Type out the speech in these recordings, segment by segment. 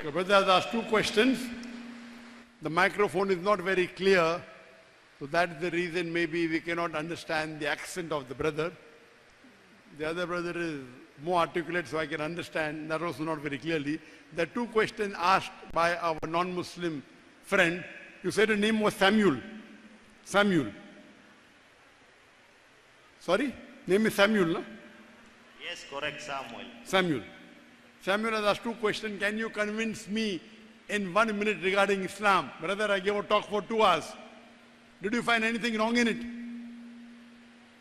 The brother has asked two questions. The microphone is not very clear, so that's the reason maybe we cannot understand the accent of the brother. The other brother is more articulate, so I can understand. That also not very clearly. There are two questions asked by our non-Muslim friend. You said her name was Samuel. Samuel. Sorry? Name is Samuel, no? Yes, correct, Samuel. Samuel. Samuel has asked two questions. Can you convince me in 1 minute regarding Islam? Brother, I gave a talk for 2 hours. Did you find anything wrong in it?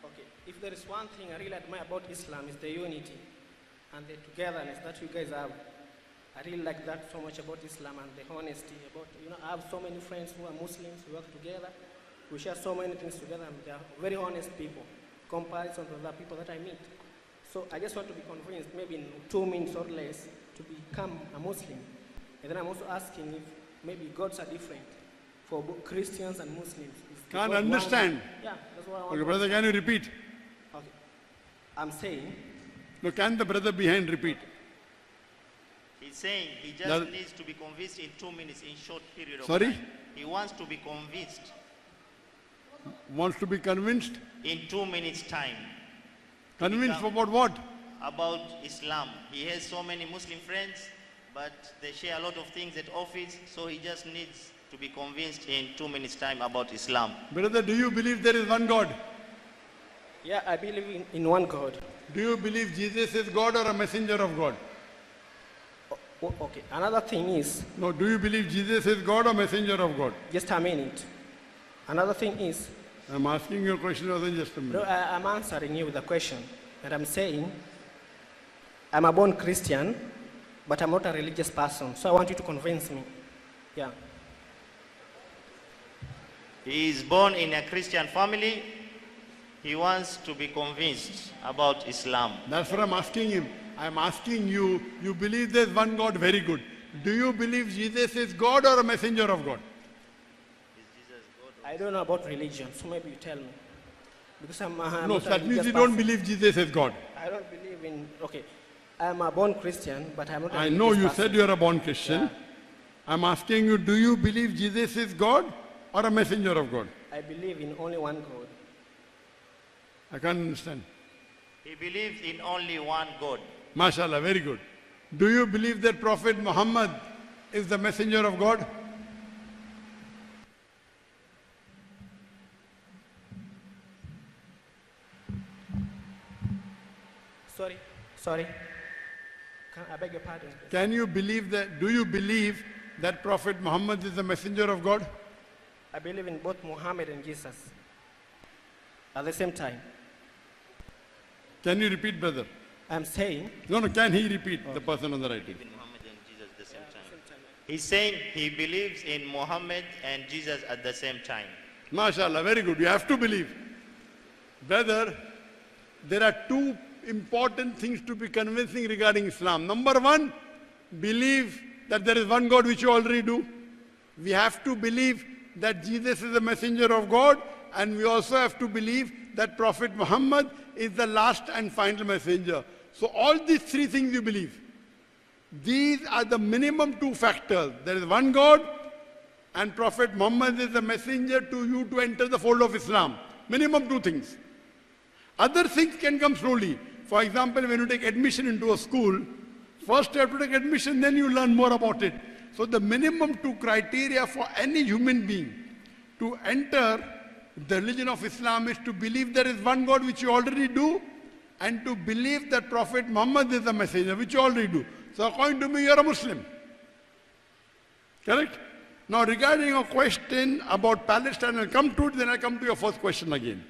Okay, if there is one thing I really admire about Islam is the unity and the togetherness that you guys have. I really like that so much about Islam and the honesty about, I have so many friends who are Muslims, we work together, we share so many things together, and they are very honest people, comparison to other people that I meet. So I just want to be convinced, maybe in 2 minutes or less, to become a Muslim. And then I'm also asking if maybe gods are different for both Christians and Muslims. Can't understand. Yeah, that's what I want. Okay, brother, can you repeat? Okay. I'm saying. No, can the brother behind repeat? He's saying he just needs to be convinced in 2 minutes, in short period of Sorry? time. He wants to be convinced. Wants to be convinced? In 2 minutes' time. Convinced about what? About Islam. He has so many Muslim friends, but they share a lot of things at office, so he just needs to be convinced in 2 minutes' time about Islam. Brother, do you believe there is one God? Yeah, I believe in one God. Do you believe Jesus is God or a messenger of God? Okay, another thing is... No, do you believe Jesus is God or messenger of God? Just a minute. Another thing is... I'm asking you a question other than just a minute. No, I'm answering you with a question. And I'm saying, I'm a born Christian, but I'm not a religious person. So I want you to convince me. Yeah. He is born in a Christian family. He wants to be convinced about Islam. That's what I'm asking him. I'm asking you, you believe there's one God, very good. Do you believe Jesus is God or a messenger of God? Is Jesus God? I don't know about religion, so maybe you tell me. Because I'm no, so that means you don't believe Jesus is God. I don't believe in, okay. I'm a born Christian, but I'm not a I know you person. said you're a born Christian. Yeah. I'm asking you, do you believe Jesus is God or a messenger of God? I believe in only one God. I can't understand. He believes in only one God. MashaAllah, very good. Do you believe that Prophet Muhammad is the messenger of God? Sorry. I beg your pardon. Can you believe that, do you believe that Prophet Muhammad is the messenger of God? I believe in both Muhammad and Jesus at the same time. Can you repeat, brother? I'm saying... No, can he repeat, the person on the right? In Muhammad and Jesus at the same time. He's saying he believes in Muhammad and Jesus at the same time. MashaAllah, very good. You have to believe. Brother, there are two important things to be convincing regarding Islam. Number one, believe that there is one God, which you already do. We have to believe that Jesus is the messenger of God, and we also have to believe that Prophet Muhammad is the last and final messenger. So all these three things you believe. These are the minimum two factors. There is one God, and Prophet Muhammad is the messenger to you to enter the fold of Islam. Minimum two things. Other things can come slowly. For example, when you take admission into a school, first you have to take admission, then you learn more about it. So the minimum two criteria for any human being to enter the religion of Islam is to believe there is one God, which you already do, and to believe that Prophet Muhammad is the messenger, which you already do. So according to me, you are a Muslim. Correct? Now regarding your question about Palestine, I'll come to it, then I'll come to your first question again.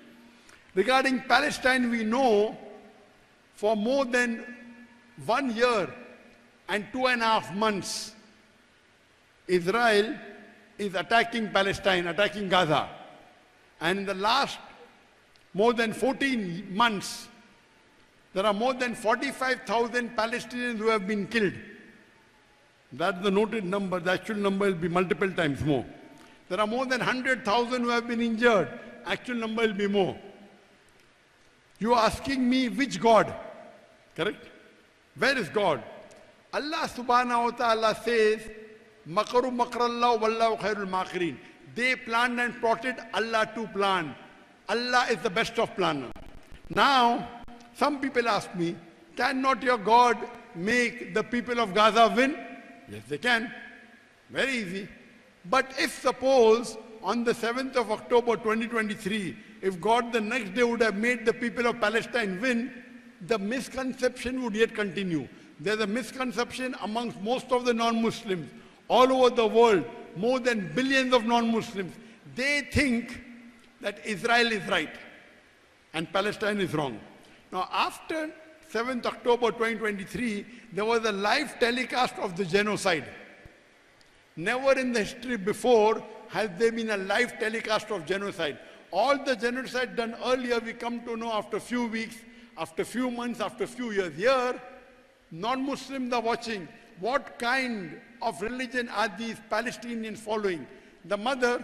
Regarding Palestine, we know for more than 1 year and 2.5 months, Israel is attacking Palestine, attacking Gaza. And in the last more than 14 months, there are more than 45,000 Palestinians who have been killed. That's the noted number. The actual number will be multiple times more. There are more than 100,000 who have been injured. Actual number will be more. You are asking me which God? Correct? Where is God? Allah subhanahu wa ta'ala says, Makaru makrallah wallahu khairul makirin. They planned and plotted, Allah to plan. Allah is the best of planners. Now, some people ask me, cannot your God make the people of Gaza win? Yes, they can. Very easy. But if suppose on the 7th of October 2023, if God the next day would have made the people of Palestine win, the misconception would yet continue. There's a misconception amongst most of the non-Muslims all over the world, more than billions of non-Muslims. They think that Israel is right and Palestine is wrong. Now, after 7th October 2023, there was a live telecast of the genocide. Never in the history before has there been a live telecast of genocide. All the genocide done earlier, we come to know after a few weeks, after a few months, after a few years. Here, non-Muslims are watching. What kind of religion are these Palestinians following? The mother,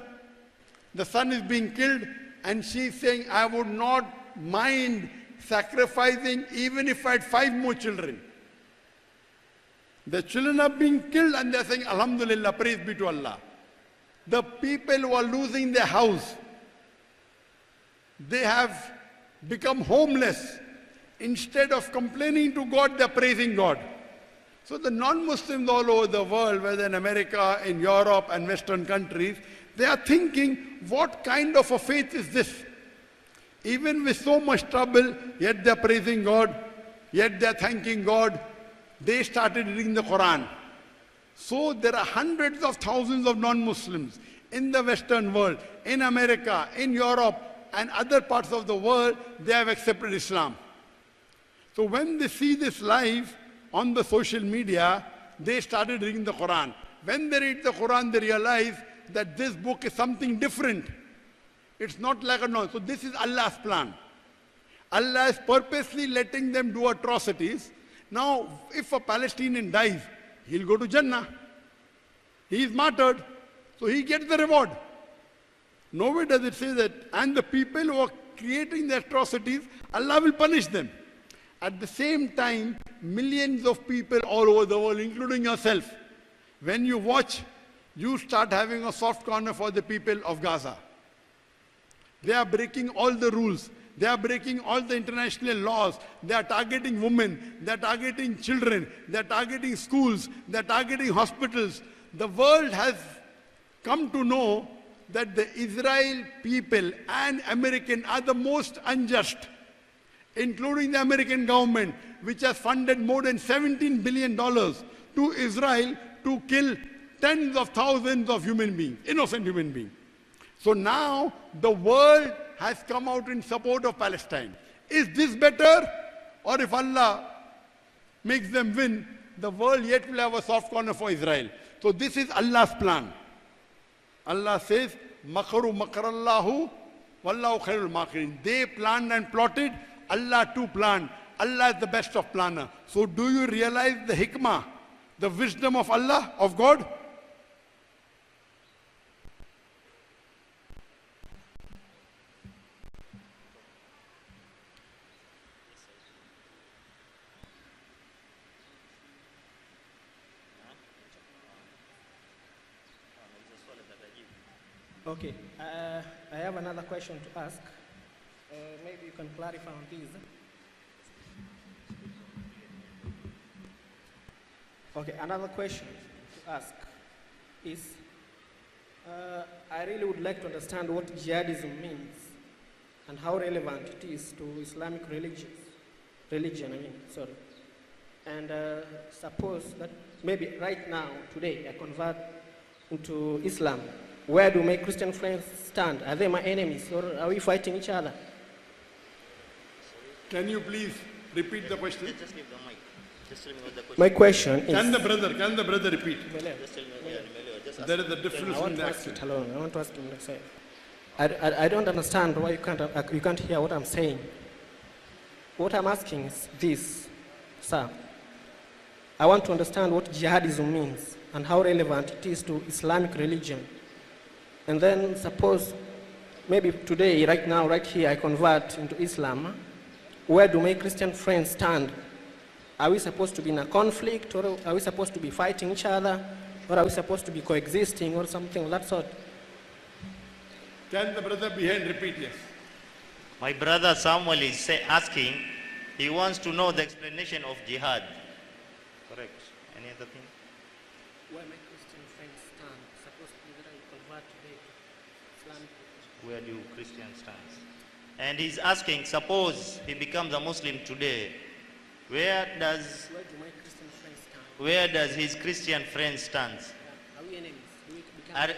the son is being killed, and she's saying, I would not mind sacrificing even if I had 5 more children. The children are being killed and they're saying, Alhamdulillah, praise be to Allah. The people who are losing their house, they have become homeless. Instead of complaining to God, they're praising God. So the non-Muslims all over the world, whether in America, in Europe and Western countries, they are thinking, what kind of a faith is this? Even with so much trouble, yet they're praising God, yet they're thanking God. They started reading the Quran. So there are hundreds of thousands of non-Muslims in the Western world, in America, in Europe, and other parts of the world, they have accepted Islam. So when they see this live on the social media, they started reading the Quran. When they read the Quran, they realize that this book is something different. It's not like a no. So this is Allah's plan. Allah is purposely letting them do atrocities. Now, if a Palestinian dies, he'll go to Jannah. He is martyred, so he gets the reward. Nowhere does it say that, and the people who are creating the atrocities, Allah will punish them. At the same time, millions of people all over the world, including yourself, when you watch, you start having a soft corner for the people of Gaza. They are breaking all the rules. They are breaking all the international laws. They are targeting women. They are targeting children. They are targeting schools. They are targeting hospitals. The world has come to know that the Israel people and American are the most unjust, including the American government, which has funded more than $17 billion to Israel to kill tens of thousands of human beings, innocent human beings. So now the world has come out in support of Palestine. Is this better? Or if Allah makes them win, the world yet will have a soft corner for Israel. So this is Allah's plan. Allah says, Makaru makarallahu wallahu khairul makirin. They planned and plotted, Allah too planned. Allah is the best of planner. So do you realize the hikmah, the wisdom of Allah, of God? Okay, I have another question to ask. Maybe you can clarify on these. Okay, another question to ask is, I really would like to understand what jihadism means and how relevant it is to Islamic religion. And suppose that maybe right now, today, I convert into Islam. Where do my Christian friends stand? Are they my enemies, or are we fighting each other? Can you please repeat the question? Just give the mic. Just tell me what the question My question is... Can the brother repeat? Just tell me, just There is a difference in the accent. I want to ask him to say. I don't understand why you can't hear what I'm saying. What I'm asking is this, sir. I want to understand what jihadism means and how relevant it is to Islamic religion. And then suppose maybe today, right now, right here, I convert into Islam. Where do my Christian friends stand? Are we supposed to be in a conflict, or are we supposed to be fighting each other, or are we supposed to be coexisting, or something of that sort? Can the brother behind repeat? Yes. My brother Samuel is asking, he wants to know the explanation of jihad. Correct. Any other thing? Where my Christian friends stand, supposedly that I convert today to Islamic religion. Where do Christians stand? And he's asking, suppose he becomes a Muslim today, where does Where do my Christian friends stand? where does his Christian friend stand? Are we enemies? Do we become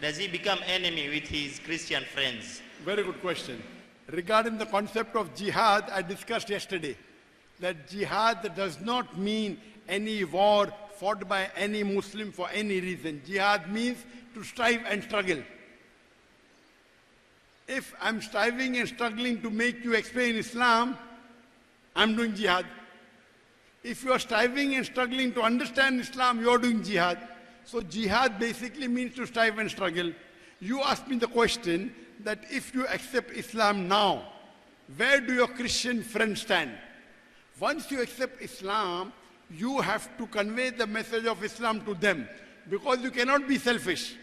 Does he become enemy with his Christian friends? Very good question. Regarding the concept of jihad, I discussed yesterday that jihad does not mean any war fought by any Muslim for any reason. Jihad means to strive and struggle. If I'm striving and struggling to make you explain Islam, I'm doing jihad. If you are striving and struggling to understand Islam, you are doing jihad. So jihad basically means to strive and struggle. You asked me the question that if you accept Islam now, where do your Christian friends stand? Once you accept Islam, you have to convey the message of Islam to them, because you cannot be selfish.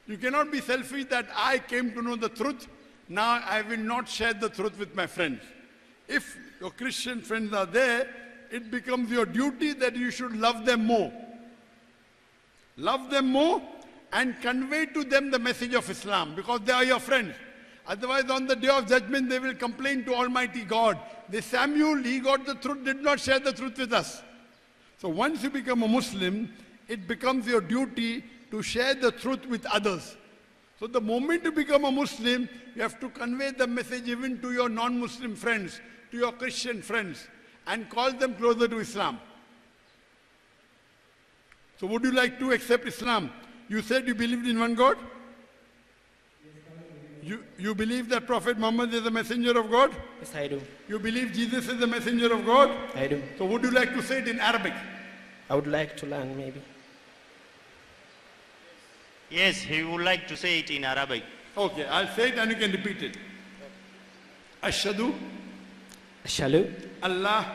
You cannot be selfish that I came to know the truth, now I will not share the truth with my friends. If your Christian friends are there, it becomes your duty that you should love them more. Love them more and convey to them the message of Islam, because they are your friends. Otherwise, on the day of judgment, they will complain to Almighty God. This Samuel, he got the truth, did not share the truth with us. So once you become a Muslim, it becomes your duty to share the truth with others. So the moment you become a Muslim, you have to convey the message even to your non-Muslim friends, to your Christian friends, and call them closer to Islam. So would you like to accept Islam? You said you believed in one God? You believe that Prophet Muhammad is the messenger of God? Yes, I do. You believe Jesus is the messenger of God? I do. So would you like to say it in Arabic? I would like to learn, maybe. Yes, he would like to say it in Arabic. Okay, I'll say it and you can repeat it. Ashhadu Ashhadu Allah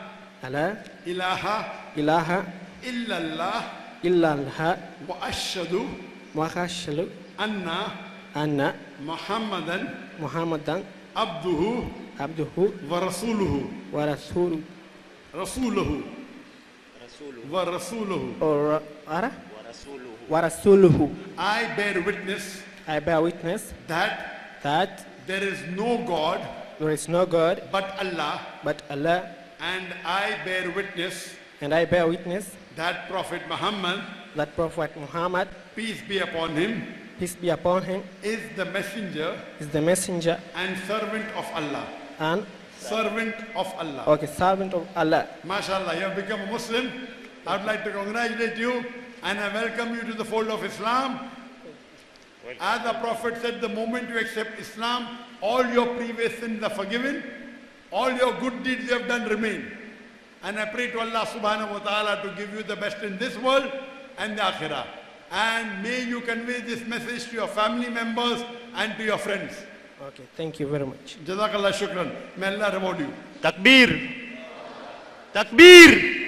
alla ilaha ilaha illallah illallah wa ashhadu wa ashhadu anna anna Muhammadan Muhammadan abduhu abduhu wa rasuluhu. wa rasuluhu Rasuluhu wa rasuluhu. or ara wa rasuluhu. I bear witness I bear witness that that there is no God there is no God but Allah, but Allah, and I bear witness and I bear witness that Prophet Muhammad, that Prophet Muhammad, peace be upon him, peace be upon him, is the messenger is the messenger and servant of Allah. and Servant of Allah. okay, servant of Allah. MashaAllah, you have become a Muslim. I would like to congratulate you and I welcome you to the fold of Islam. As the Prophet said, the moment you accept Islam, all your previous sins are forgiven, all your good deeds you have done remain. And I pray to Allah subhanahu wa ta'ala to give you the best in this world and the akhirah. And may you convey this message to your family members and to your friends. Okay, thank you very much. Jazakallah shukran. May Allah reward you. Takbir! Takbir!